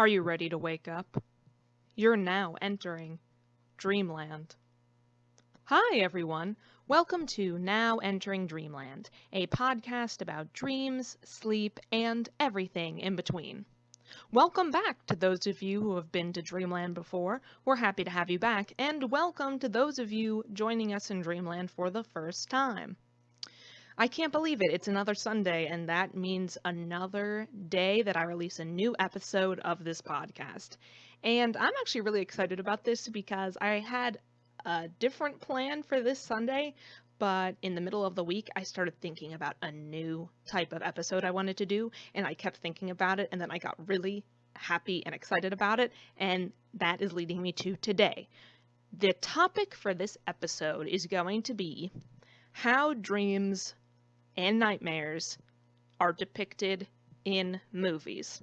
Are you ready to wake up? You're now entering Dreamland. Hi, everyone. Welcome to Now Entering Dreamland, a podcast about dreams, sleep, and everything in between. Welcome back to those of you who have been to Dreamland before. We're happy to have you back, and welcome to those of you joining us in Dreamland for the first time. I can't believe it. It's another Sunday, and that means another day that I release a new episode of this podcast. And I'm actually really excited about this because I had a different plan for this Sunday, but in the middle of the week, I started thinking about a new type of episode I wanted to do, and I kept thinking about it, and then I got really happy and excited about it, and that is leading me to today. The topic for this episode is going to be how dreams and nightmares are depicted in movies.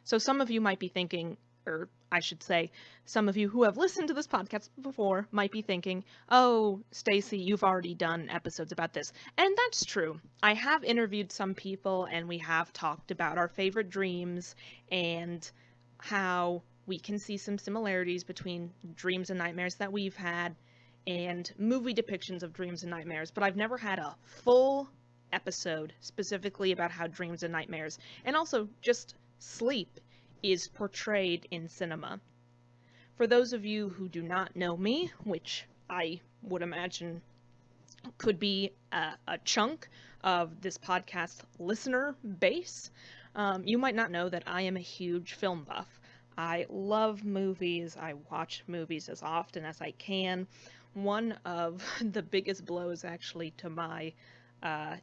So some of you might be thinking, or I should say, some of you who have listened to this podcast before might be thinking, oh, Stacy, you've already done episodes about this. And that's true. I have interviewed some people and we have talked about our favorite dreams and how we can see some similarities between dreams and nightmares that we've had and movie depictions of dreams and nightmares, but I've never had a full episode specifically about how dreams and nightmares, and also just sleep, is portrayed in cinema. For those of you who do not know me, which I would imagine could be a chunk of this podcast listener base, you might not know that I am a huge film buff. I love movies. I watch movies as often as I can. One of the biggest blows, actually, to my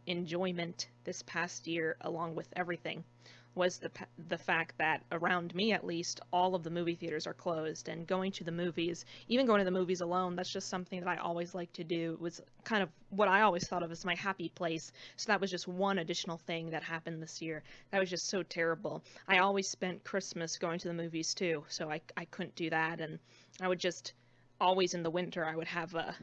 enjoyment this past year, along with everything, was the fact that around me, at least, all of the movie theaters are closed, and going to the movies, even going to the movies alone, that's just something that I always like to do. It was kind of what I always thought of as my happy place. So that was just one additional thing that happened this year. That was just so terrible. I always spent Christmas going to the movies too, so I couldn't do that, and I would just always in the winter I would have a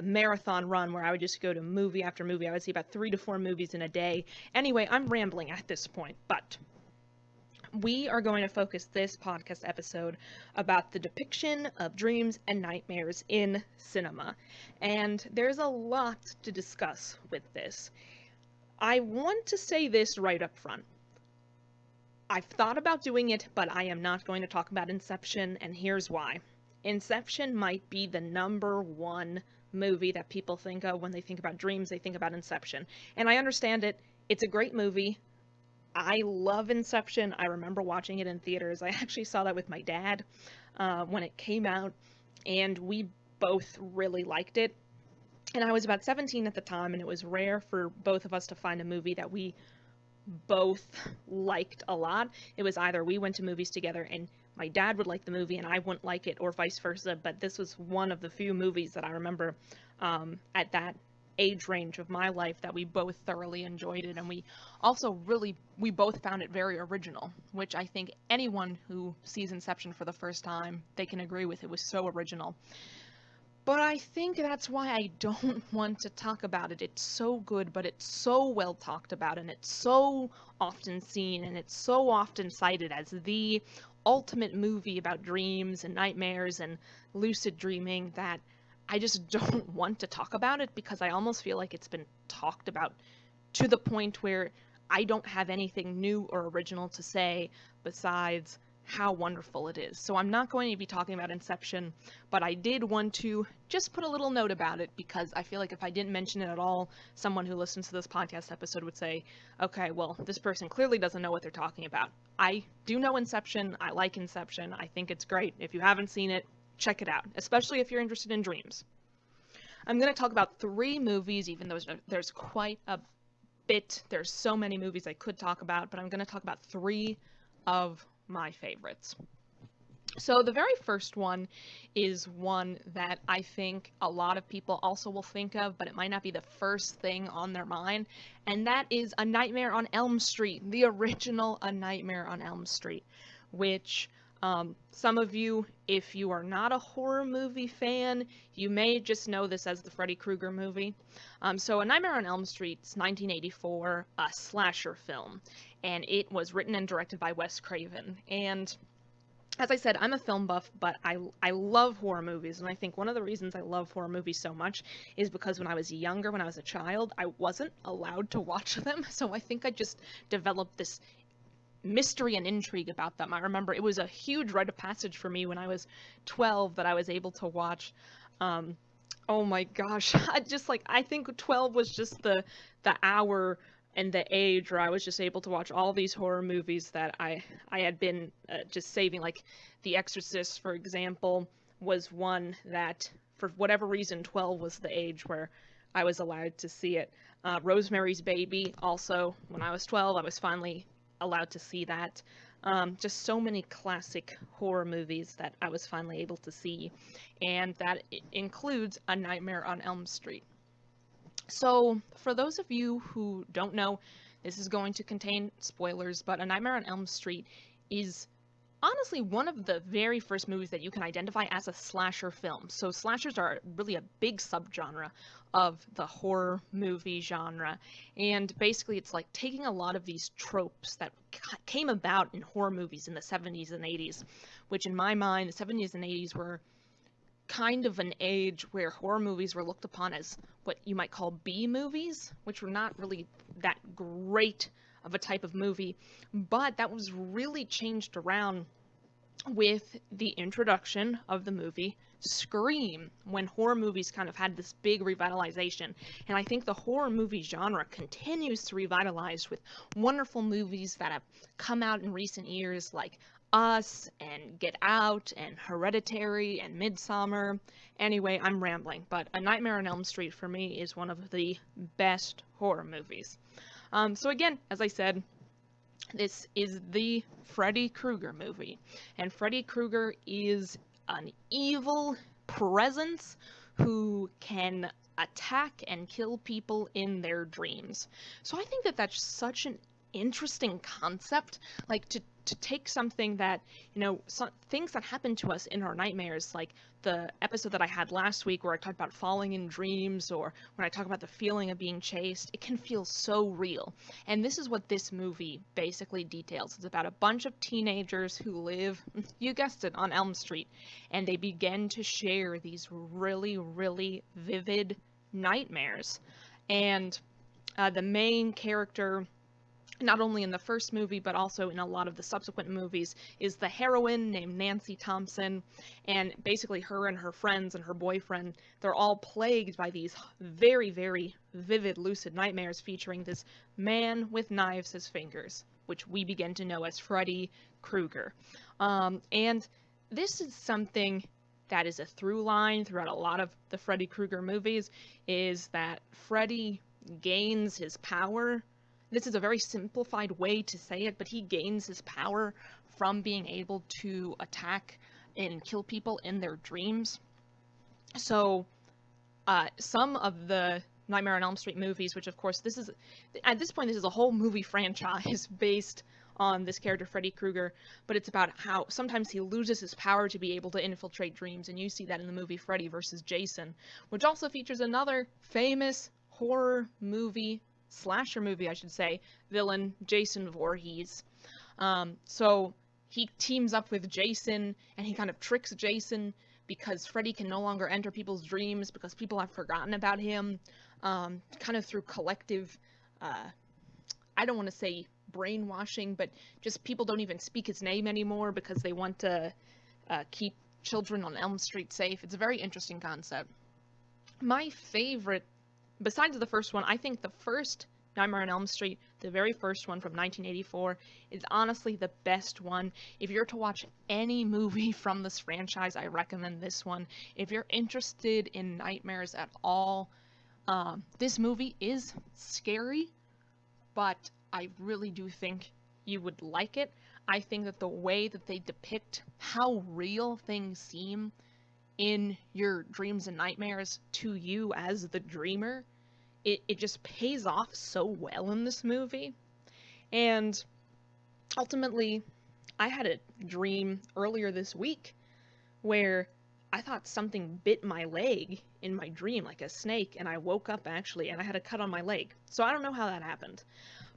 marathon run where I would just go to movie after movie. I would see about 3 to 4 movies in a day. Anyway, I'm rambling at this point, but we are going to focus this podcast episode about the depiction of dreams and nightmares in cinema. And there's a lot to discuss with this. I want to say this right up front. I've thought about doing it, but I am not going to talk about Inception, and here's why. Inception might be the number one movie that people think of when they think about dreams. They think about Inception. And I understand it. It's a great movie. I love Inception. I remember watching it in theaters. I actually saw that with my dad when it came out, and we both really liked it. And I was about 17 at the time, and it was rare for both of us to find a movie that we both liked a lot. It was either we went to movies together and my dad would like the movie and I wouldn't like it, or vice versa, but this was one of the few movies that I remember at that age range of my life that we both thoroughly enjoyed it, and we both found it very original, which I think anyone who sees Inception for the first time, they can agree with. It was so original. But I think that's why I don't want to talk about it. It's so good, but it's so well talked about, and it's so often seen, and it's so often cited as the ultimate movie about dreams and nightmares and lucid dreaming that I just don't want to talk about it because I almost feel like it's been talked about to the point where I don't have anything new or original to say besides how wonderful it is. So I'm not going to be talking about Inception, but I did want to just put a little note about it because I feel like if I didn't mention it at all, someone who listens to this podcast episode would say, okay, well, this person clearly doesn't know what they're talking about. I do know Inception. I like Inception. I think it's great. If you haven't seen it, check it out, especially if you're interested in dreams. I'm going to talk about 3 movies, even though there's quite a bit. There's so many movies I could talk about, but I'm going to talk about 3 of my favorites. So the very first one is one that I think a lot of people also will think of, but it might not be the first thing on their mind, and that is A Nightmare on Elm Street, the original A Nightmare on Elm Street, which some of you, if you are not a horror movie fan, you may just know this as the Freddy Krueger movie. So A Nightmare on Elm Street's 1984 slasher film. and it was written and directed by Wes Craven. And as I said, I'm a film buff, but I love horror movies, and I think one of the reasons I love horror movies so much is because when I was younger, when I was a child, I wasn't allowed to watch them, so I think I just developed this mystery and intrigue about them. I remember it was a huge rite of passage for me when I was 12 that I was able to watch. Oh my gosh, I think 12 was just the hour and the age where I was just able to watch all these horror movies that I had been just saving. Like The Exorcist, for example, was one that for whatever reason 12 was the age where I was allowed to see it. Rosemary's Baby, also when I was 12, I was finally allowed to see that. Just so many classic horror movies that I was finally able to see, and that includes A Nightmare on Elm Street. So, for those of you who don't know, this is going to contain spoilers, but A Nightmare on Elm Street is honestly one of the very first movies that you can identify as a slasher film. So slashers are really a big subgenre of the horror movie genre, and basically it's like taking a lot of these tropes that came about in horror movies in the 70s and 80s, which in my mind the 70s and 80s were kind of an age where horror movies were looked upon as what you might call B movies, which were not really that great of a type of movie, but that was really changed around with the introduction of the movie Scream, when horror movies kind of had this big revitalization. And I think the horror movie genre continues to revitalize with wonderful movies that have come out in recent years, like Us and Get Out and Hereditary and Midsommar. Anyway, I'm rambling, but A Nightmare on Elm Street for me is one of the best horror movies. So again, as I said, this is the Freddy Krueger movie, and Freddy Krueger is an evil presence who can attack and kill people in their dreams. So I think that that's such an interesting concept, like to take something that, things that happen to us in our nightmares, like the episode that I had last week where I talked about falling in dreams, or when I talk about the feeling of being chased, it can feel so real. And this is what this movie basically details. It's about a bunch of teenagers who live, you guessed it, on Elm Street, and they begin to share these really, really vivid nightmares. And the main character, not only in the first movie, but also in a lot of the subsequent movies, is the heroine named Nancy Thompson. And basically her and her friends and her boyfriend, they're all plagued by these very, very vivid, lucid nightmares featuring this man with knives as fingers, which we begin to know as Freddy Krueger. And this is something that is a through line throughout a lot of the Freddy Krueger movies, is that Freddy gains his power. This is a very simplified way to say it, but he gains his power from being able to attack and kill people in their dreams. So, some of the Nightmare on Elm Street movies, which of course at this point this is a whole movie franchise based on this character Freddy Krueger, but it's about how sometimes he loses his power to be able to infiltrate dreams, and you see that in the movie Freddy vs. Jason, which also features another famous horror movie, slasher movie I should say, villain, Jason Voorhees. So he teams up with Jason, and he kind of tricks Jason because Freddy can no longer enter people's dreams because people have forgotten about him, kind of through collective, I don't want to say brainwashing, but just people don't even speak his name anymore because they want to keep children on Elm Street safe. It's a very interesting concept. My favorite, besides the first one, I think the first Nightmare on Elm Street, the very first one from 1984, is honestly the best one. If you're to watch any movie from this franchise, I recommend this one. If you're interested in nightmares at all, this movie is scary, but I really do think you would like it. I think that the way that they depict how real things seem in your dreams and nightmares to you as the dreamer, it just pays off so well in this movie. And ultimately, I had a dream earlier this week where I thought something bit my leg in my dream, like a snake, and I woke up actually, and I had a cut on my leg. So I don't know how that happened.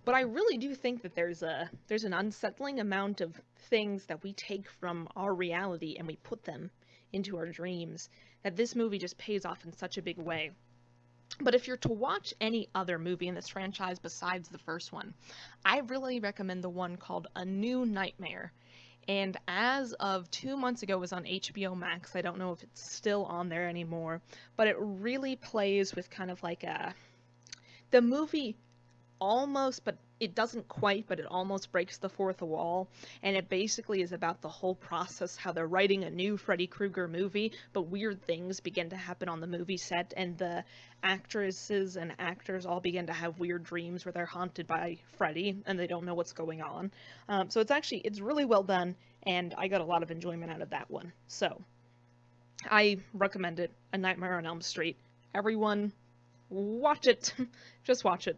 But I really do think that there's an unsettling amount of things that we take from our reality and we put them into our dreams, that this movie just pays off in such a big way. But if you're to watch any other movie in this franchise besides the first one, I really recommend the one called A Nightmare. And as of 2 months ago, it was on HBO Max. I don't know if it's still on there anymore, but it really plays with kind of like the movie almost, but it doesn't quite, but it almost breaks the fourth wall. And it basically is about the whole process, how they're writing a new Freddy Krueger movie, but weird things begin to happen on the movie set, and the actresses and actors all begin to have weird dreams where they're haunted by Freddy and they don't know what's going on. So it's really well done, and I got a lot of enjoyment out of that one. So I recommend it. A Nightmare on Elm Street. Everyone, watch it. Just watch it.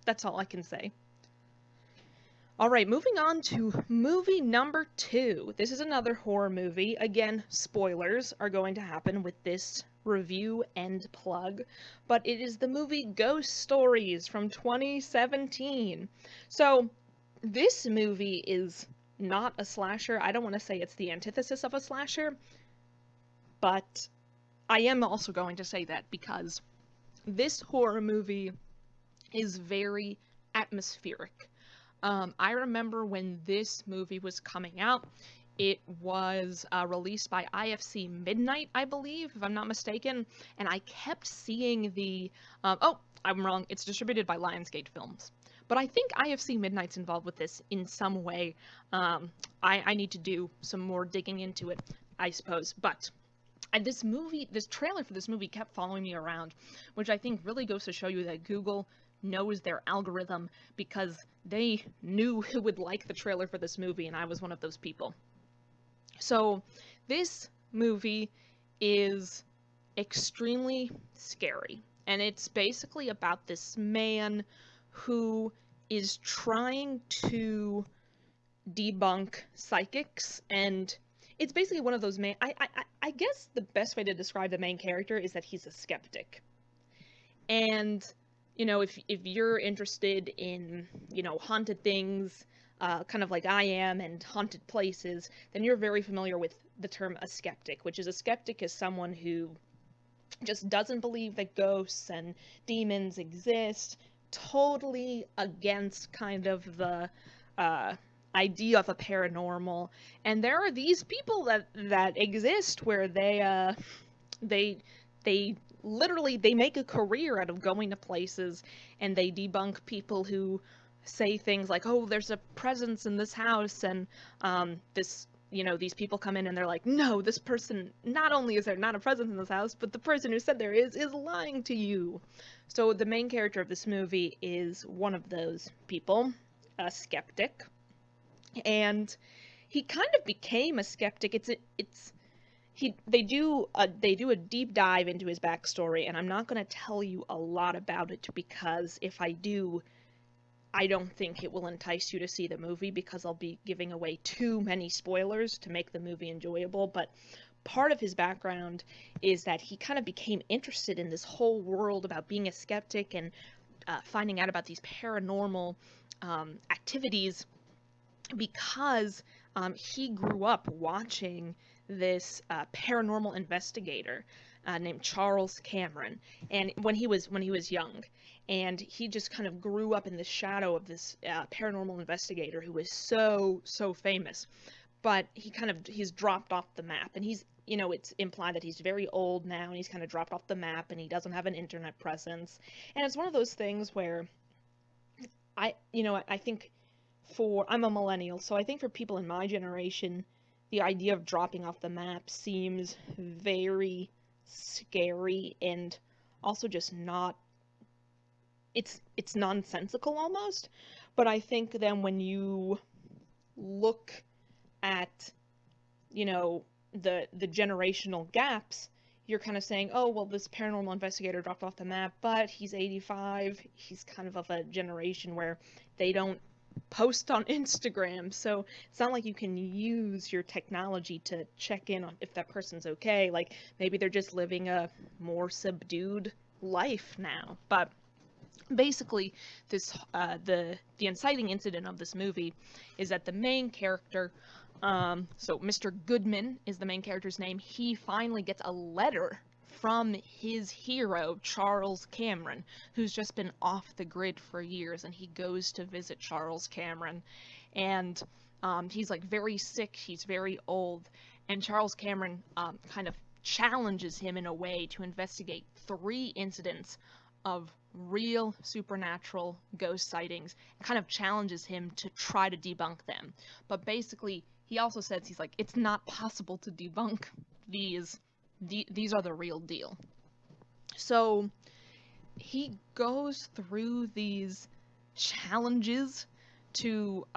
That's all I can say. All right, moving on to movie number 2. This is another horror movie. Again, spoilers are going to happen with this review and plug, but it is the movie Ghost Stories from 2017. So, this movie is not a slasher. I don't want to say it's the antithesis of a slasher, but I am also going to say that because this horror movie is very atmospheric. I remember when this movie was coming out, it was released by IFC Midnight, I believe, if I'm not mistaken, and I kept seeing oh, I'm wrong, it's distributed by Lionsgate Films. But I think IFC Midnight's involved with this in some way. I need to do some more digging into it, I suppose, but this trailer for this movie kept following me around, which I think really goes to show you that Google knows their algorithm, because they knew who would like the trailer for this movie, and I was one of those people. So this movie is extremely scary, and it's basically about this man who is trying to debunk psychics, and it's basically one of those I guess the best way to describe the main character is that he's a skeptic. And if you're interested in, haunted things, kind of like I am, and haunted places, then you're very familiar with the term a skeptic, which is a skeptic is someone who just doesn't believe that ghosts and demons exist, totally against kind of the idea of a paranormal. And there are these people that exist where they literally they make a career out of going to places, and they debunk people who say things like, oh, there's a presence in this house, and these people come in and they're like, no, this person, not only is there not a presence in this house, but the person who said there is lying to you. So the main character of this movie is one of those people, a skeptic, and he kind of became a skeptic. They do a deep dive into his backstory, and I'm not going to tell you a lot about it, because if I do, I don't think it will entice you to see the movie, because I'll be giving away too many spoilers to make the movie enjoyable. But part of his background is that he kind of became interested in this whole world about being a skeptic and finding out about these paranormal activities, because he grew up watching this paranormal investigator named Charles Cameron, and when he was young, and he just kind of grew up in the shadow of this paranormal investigator who was so famous, but he's dropped off the map, and it's implied that he's very old now, and he's kind of dropped off the map, and he doesn't have an internet presence, and it's one of those things where I think I'm a millennial, so I think for people in my generation, the idea of dropping off the map seems very scary, and also just it's nonsensical almost. But I think then when you look at, the generational gaps, you're kind of saying, oh, well, this paranormal investigator dropped off the map, but he's 85, he's kind of a generation where they don't post on Instagram, so it's not like you can use your technology to check in on if that person's okay. Like, maybe they're just living a more subdued life now. But Basically, the inciting incident of this movie is that the main character, so Mr. Goodman is the main character's name. He finally gets a letter from his hero, Charles Cameron, who's just been off the grid for years, and he goes to visit Charles Cameron, and he's like very sick, he's very old, and Charles Cameron kind of challenges him in a way to investigate 3 incidents of real supernatural ghost sightings, and kind of challenges him to try to debunk them. But basically, he also says, he's like, it's not possible to debunk these. These are the real deal. So he goes through these challenges to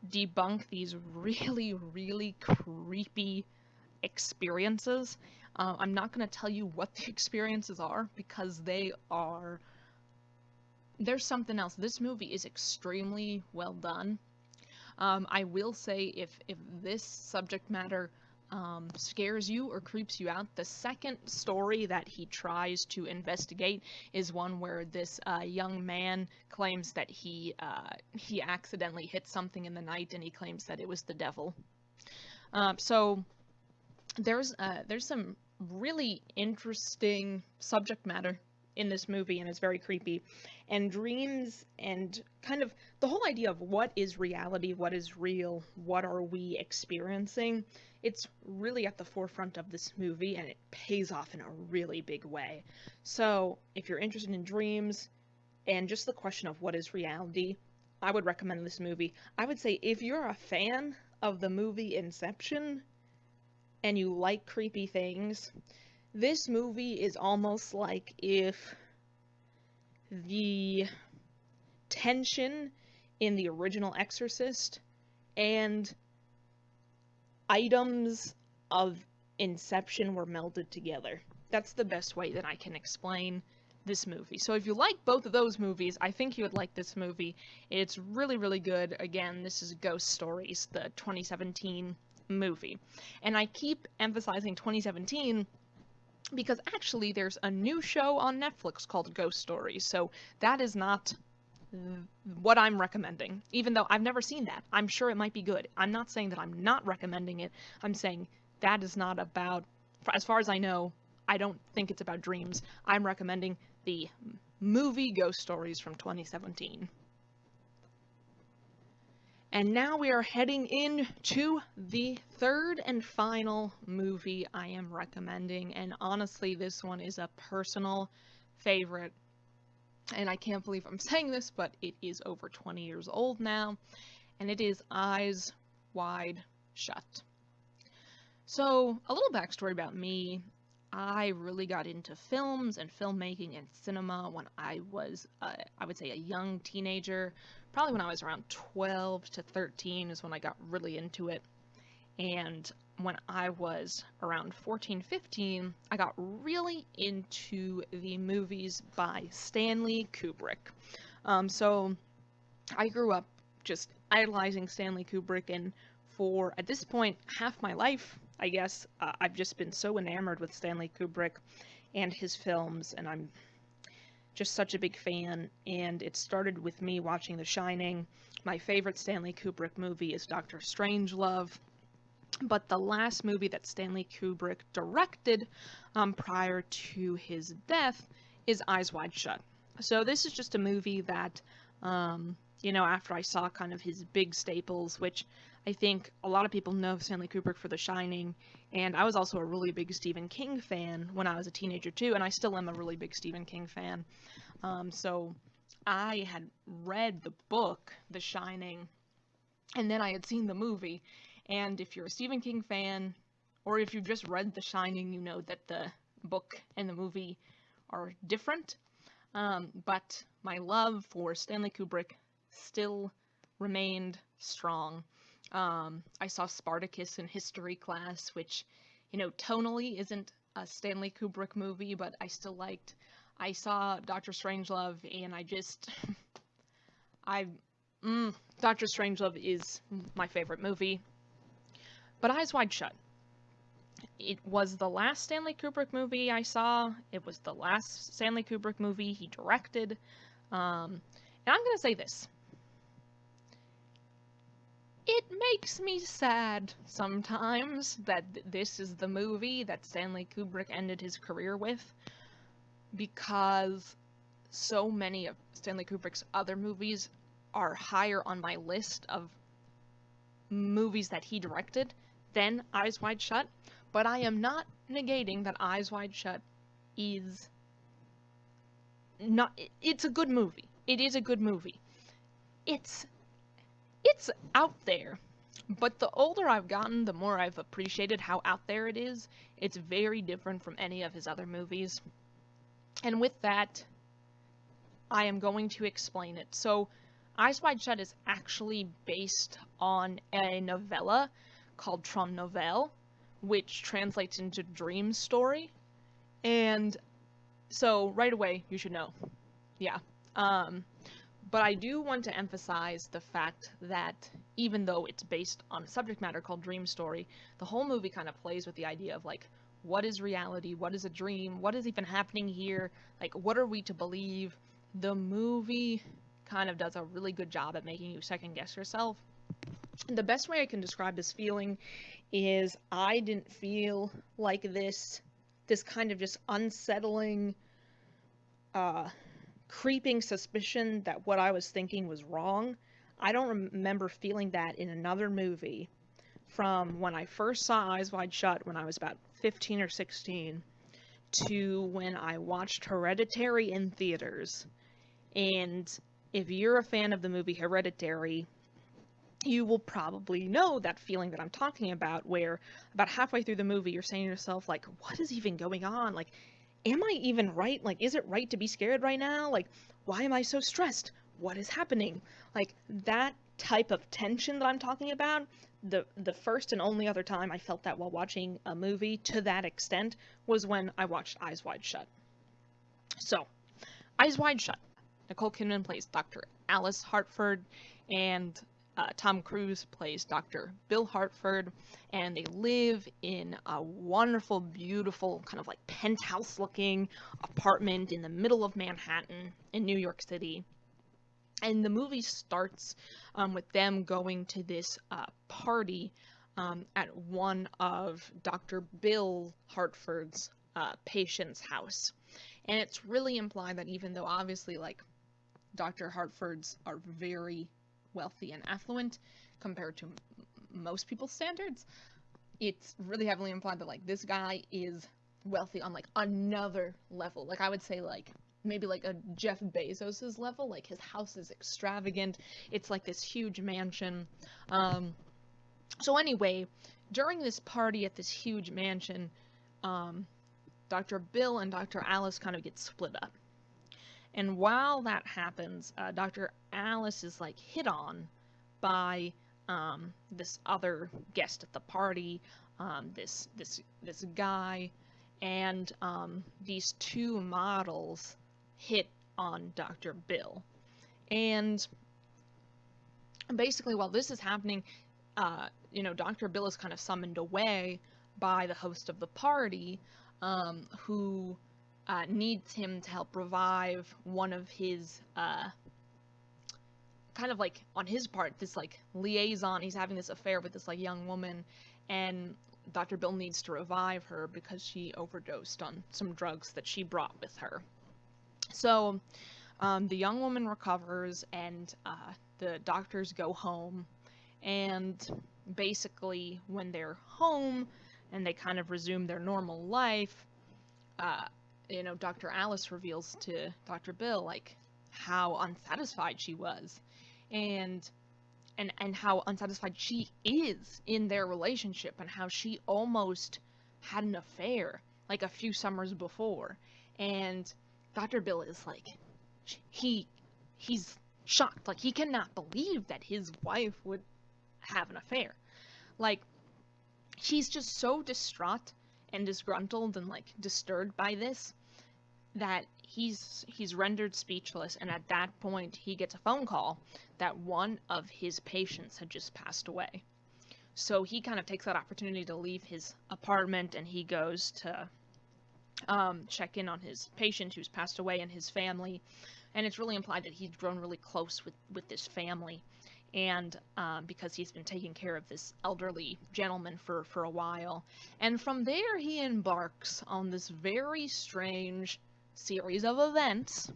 debunk these really, really creepy experiences. I'm not going to tell you what the experiences are because there's something else. This movie is extremely well done. I will say if this subject matter scares you or creeps you out, the second story that he tries to investigate is one where this young man claims that he accidentally hit something in the night, and he claims that it was the devil. So there's some really interesting subject matter in this movie, and it's very creepy. And dreams and kind of the whole idea of what is reality, what is real, what are we experiencing, it's really at the forefront of this movie, and it pays off in a really big way. So if you're interested in dreams and just the question of what is reality, I would recommend this movie. I would say if you're a fan of the movie Inception and you like creepy things, this movie is almost like if the tension in the original Exorcist and items of Inception were melded together. That's the best way that I can explain this movie. So if you like both of those movies, I think you would like this movie. It's really, really good. Again, this is Ghost Stories, the 2017 movie. And I keep emphasizing 2017 because actually there's a new show on Netflix called Ghost Stories, so that is not what I'm recommending, even though I've never seen that. I'm sure it might be good. I'm not saying that I'm not recommending it. I'm saying that is not about, as far as I know, I don't think it's about dreams. I'm recommending the movie Ghost Stories from 2017. And now we are heading into the third and final movie I am recommending, and honestly, this one is a personal favorite. And I can't believe I'm saying this, but it is over 20 years old now, and it is Eyes Wide Shut. So, a little backstory about me. I really got into films and filmmaking and cinema when I was, I would say, a young teenager. Probably when I was around 12 to 13 is when I got really into it. And when I was around 14, 15, I got really into the movies by Stanley Kubrick. So I grew up just idolizing Stanley Kubrick, and for, at this point, half my life, I guess, I've just been so enamored with Stanley Kubrick and his films, and I'm just such a big fan. And it started with me watching The Shining. My favorite Stanley Kubrick movie is Dr. Strangelove, but the last movie that Stanley Kubrick directed prior to his death is Eyes Wide Shut. So this is just a movie that, after I saw kind of his big staples, which I think a lot of people know Stanley Kubrick for The Shining, and I was also a really big Stephen King fan when I was a teenager too, and I still am a really big Stephen King fan. So I had read the book, The Shining, and then I had seen the movie, and if you're a Stephen King fan, or if you've just read The Shining, you know that the book and the movie are different, but my love for Stanley Kubrick still remained strong. I saw Spartacus in history class, which, tonally isn't a Stanley Kubrick movie, but I still liked. I saw Dr. Strangelove, and Dr. Strangelove is my favorite movie. But Eyes Wide Shut. It was the last Stanley Kubrick movie I saw. It was the last Stanley Kubrick movie he directed. And I'm going to say this. It makes me sad sometimes that this is the movie that Stanley Kubrick ended his career with, because so many of Stanley Kubrick's other movies are higher on my list of movies that he directed than Eyes Wide Shut. But I am not negating that Eyes Wide Shut is not. It's a good movie. It is a good movie. It's out there. But the older I've gotten, the more I've appreciated how out there it is. It's very different from any of his other movies. And with that, I am going to explain it. So, Eyes Wide Shut is actually based on a novella called Tron Novelle, which translates into dream story. And so, right away, you should know. Yeah. But I do want to emphasize the fact that even though it's based on a subject matter called dream story, the whole movie kind of plays with the idea of, like, what is reality? What is a dream? What is even happening here? Like, what are we to believe? The movie kind of does a really good job at making you second guess yourself. And the best way I can describe this feeling is I didn't feel like this kind of just unsettling, creeping suspicion that what I was thinking was wrong. I don't remember feeling that in another movie from when I first saw Eyes Wide Shut when I was about 15 or 16 to when I watched Hereditary in theaters. And if you're a fan of the movie Hereditary, you will probably know that feeling that I'm talking about, where about halfway through the movie you're saying to yourself, like, what is even going on? Like, am I even right? Like, is it right to be scared right now? Like, why am I so stressed? What is happening? Like, that type of tension that I'm talking about, the first and only other time I felt that while watching a movie to that extent was when I watched Eyes Wide Shut. So, Eyes Wide Shut. Nicole Kidman plays Dr. Alice Hartford, and Tom Cruise plays Dr. Bill Hartford, and they live in a wonderful, beautiful, kind of like penthouse-looking apartment in the middle of Manhattan in New York City. And the movie starts with them going to this party at one of Dr. Bill Hartford's patient's house. And it's really implied that even though obviously, like, Dr. Hartford's are very wealthy and affluent compared to most people's standards, it's really heavily implied that, like, this guy is wealthy on, like, another level. Like, I would say, like, maybe like a Jeff Bezos's level. Like, his house is extravagant. It's like this huge mansion. So anyway, during this party at this huge mansion, Dr. Bill and Dr. Alice kind of get split up. And while that happens, Dr. Alice is, like, hit on by this other guest at the party, this guy, and these two models hit on Dr. Bill. And basically, while this is happening, Dr. Bill is kind of summoned away by the host of the party, who needs him to help revive one of his, kind of like, on his part, this, like, liaison. He's having this affair with this, like, young woman, and Dr. Bill needs to revive her because she overdosed on some drugs that she brought with her. So, the young woman recovers, and the doctors go home, and basically, when they're home, and they kind of resume their normal life, Dr. Alice reveals to Dr. Bill, like, how unsatisfied she was, and how unsatisfied she is in their relationship, and how she almost had an affair, like, a few summers before. And Dr. Bill is, like, he's shocked. Like, he cannot believe that his wife would have an affair. Like, he's just so distraught and disgruntled and, like, disturbed by this that he's rendered speechless. And at that point, he gets a phone call that one of his patients had just passed away. So he kind of takes that opportunity to leave his apartment, and he goes to check in on his patient who's passed away and his family. and it's really implied that he's grown really close with this family, and because he's been taking care of this elderly gentleman for a while. And from there, he embarks on this very strange series of events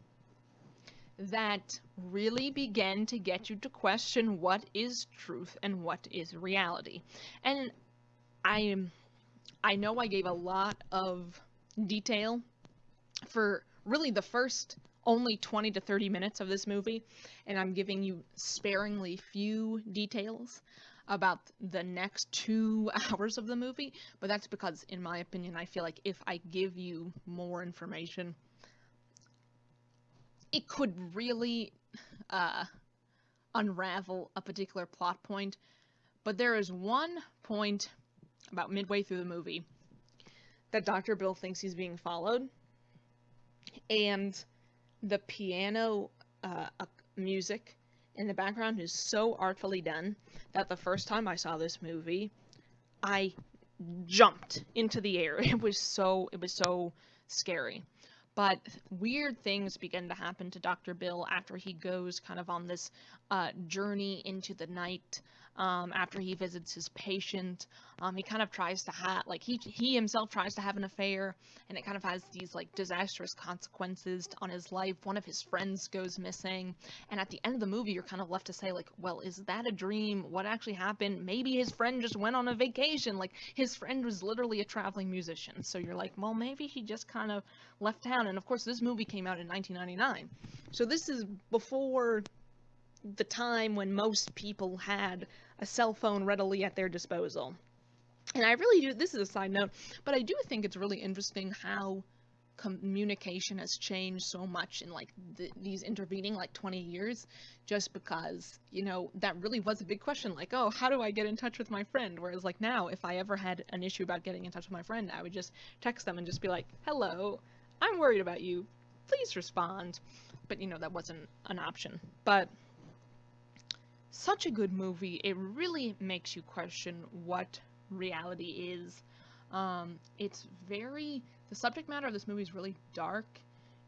that really begin to get you to question what is truth and what is reality. And I I know I gave a lot of detail for really the first only 20 to 30 minutes of this movie, and I'm giving you sparingly few details about the next 2 hours of the movie, but that's because, in my opinion, I feel like if I give you more information, it could really unravel a particular plot point. But there is one point about midway through the movie that Dr. Bill thinks he's being followed, and the piano music in the background is so artfully done that the first time I saw this movie, I jumped into the air. It was so scary. But weird things begin to happen to Dr. Bill after he goes kind of on this journey into the night. After he visits his patient, he kind of tries to have, like, he himself tries to have an affair, and it kind of has these, like, disastrous consequences on his life. One of his friends goes missing, and at the end of the movie, you're kind of left to say, like, well, is that a dream? What actually happened? Maybe his friend just went on a vacation. Like, his friend was literally a traveling musician. So you're like, well, maybe he just kind of left town. And of course, this movie came out in 1999. So this is before the time when most people had a cell phone readily at their disposal. And I really do, this is a side note, but I do think it's really interesting how communication has changed so much in, like, these intervening, like, 20 years, just because, you know, that really was a big question, like, oh, how do I get in touch with my friend? Whereas, like, now, if I ever had an issue about getting in touch with my friend, I would just text them and just be like, hello, I'm worried about you, please respond. But, you know, that wasn't an option. But such a good movie. It really makes you question what reality is. The subject matter of this movie is really dark.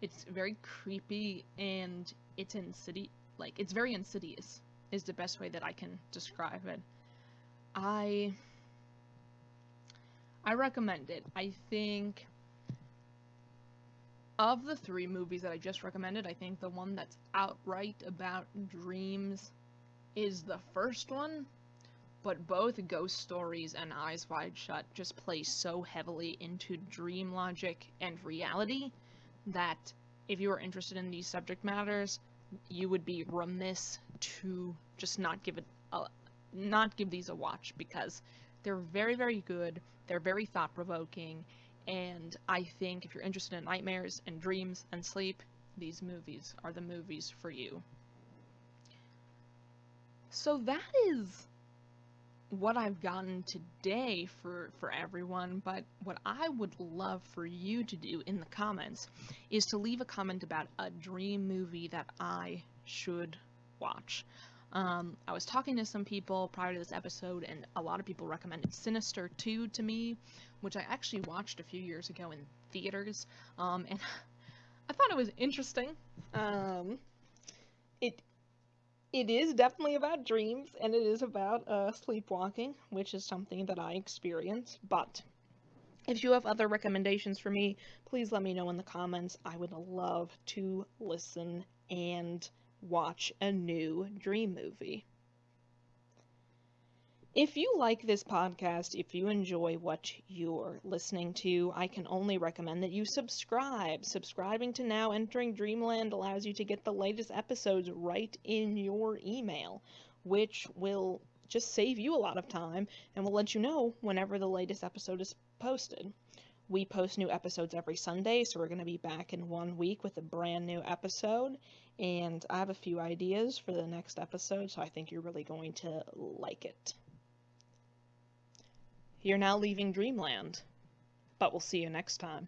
It's very creepy, and it's it's very insidious, is the best way that I can describe it. I recommend it. I think of the 3 movies that I just recommended, I think the one that's outright about dreams is the first one, but both Ghost Stories and Eyes Wide Shut just play so heavily into dream logic and reality that if you are interested in these subject matters, you would be remiss to just not give these a watch, because they're very, very good, they're very thought-provoking, and I think if you're interested in nightmares and dreams and sleep, these movies are the movies for you. So that is what I've gotten today for everyone, but what I would love for you to do in the comments is to leave a comment about a dream movie that I should watch. I was talking to some people prior to this episode, and a lot of people recommended Sinister 2 to me, which I actually watched a few years ago in theaters, and I thought it was interesting. It is definitely about dreams, and it is about sleepwalking, which is something that I experience. But if you have other recommendations for me, please let me know in the comments. I would love to listen and watch a new dream movie. If you like this podcast, if you enjoy what you're listening to, I can only recommend that you subscribe. Subscribing to Now Entering Dreamland allows you to get the latest episodes right in your email, which will just save you a lot of time and will let you know whenever the latest episode is posted. We post new episodes every Sunday, so we're going to be back in 1 week with a brand new episode, and I have a few ideas for the next episode, so I think you're really going to like it. You're now leaving Dreamland, but we'll see you next time.